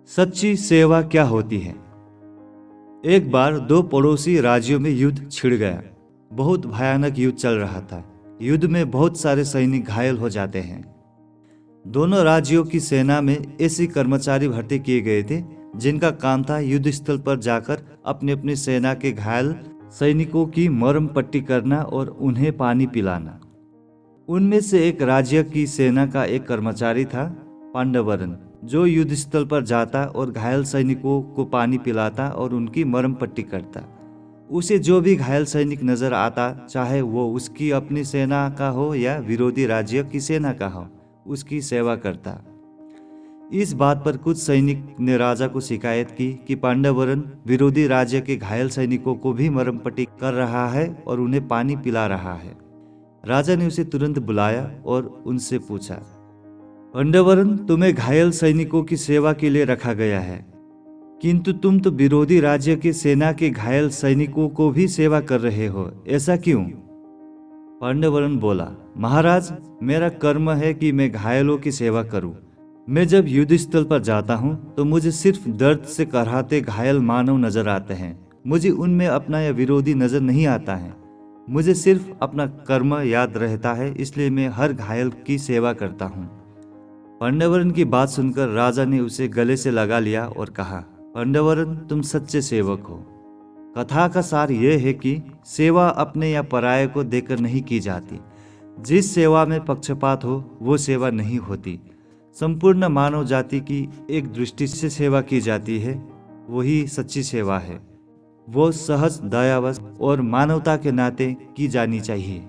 सच्ची सेवा क्या होती है? एक बार दो पड़ोसी राज्यों में युद्ध छिड़ गया। बहुत भयानक युद्ध चल रहा था। युद्ध में बहुत सारे सैनिक घायल हो जाते हैं। दोनों राज्यों की सेना में ऐसे कर्मचारी भर्ती किए गए थे जिनका काम था युद्ध स्थल पर जाकर अपनी अपनी सेना के घायल सैनिकों की मरहम पट्टी करना और उन्हें पानी पिलाना। उनमें से एक राज्य की सेना का एक कर्मचारी था पांडवरन, जो युद्ध स्थल पर जाता और घायल सैनिकों को पानी पिलाता और उनकी मरहम पट्टी करता। उसे जो भी घायल सैनिक नजर आता, चाहे वो उसकी अपनी सेना का हो या विरोधी राज्य की सेना का हो, उसकी सेवा करता। इस बात पर कुछ सैनिक ने राजा को शिकायत की कि पांडवरन विरोधी राज्य के घायल सैनिकों को भी मरहम पट्टी कर रहा है और उन्हें पानी पिला रहा है। राजा ने उसे तुरंत बुलाया और उनसे पूछा, पांडवरन, तुम्हें घायल सैनिकों की सेवा के लिए रखा गया है, किंतु तुम तो विरोधी राज्य के सेना के घायल सैनिकों को भी सेवा कर रहे हो, ऐसा क्यों? पांडवरन बोला, महाराज, मेरा कर्म है कि मैं घायलों की सेवा करूं। मैं जब युद्ध स्थल पर जाता हूं तो मुझे सिर्फ दर्द से कराहते घायल मानव नजर आते हैं। मुझे उनमें अपना या विरोधी नजर नहीं आता है। मुझे सिर्फ अपना कर्म याद रहता है, इसलिए मैं हर घायल की सेवा करता हूँ। पांडवरन की बात सुनकर राजा ने उसे गले से लगा लिया और कहा, पांडवरन, तुम सच्चे सेवक हो। कथा का सार यह है कि सेवा अपने या पराये को देकर नहीं की जाती। जिस सेवा में पक्षपात हो वो सेवा नहीं होती। संपूर्ण मानव जाति की एक दृष्टि से सेवा की जाती है, वही सच्ची सेवा है। वो सहज, दयावश और मानवता के नाते की जानी चाहिए।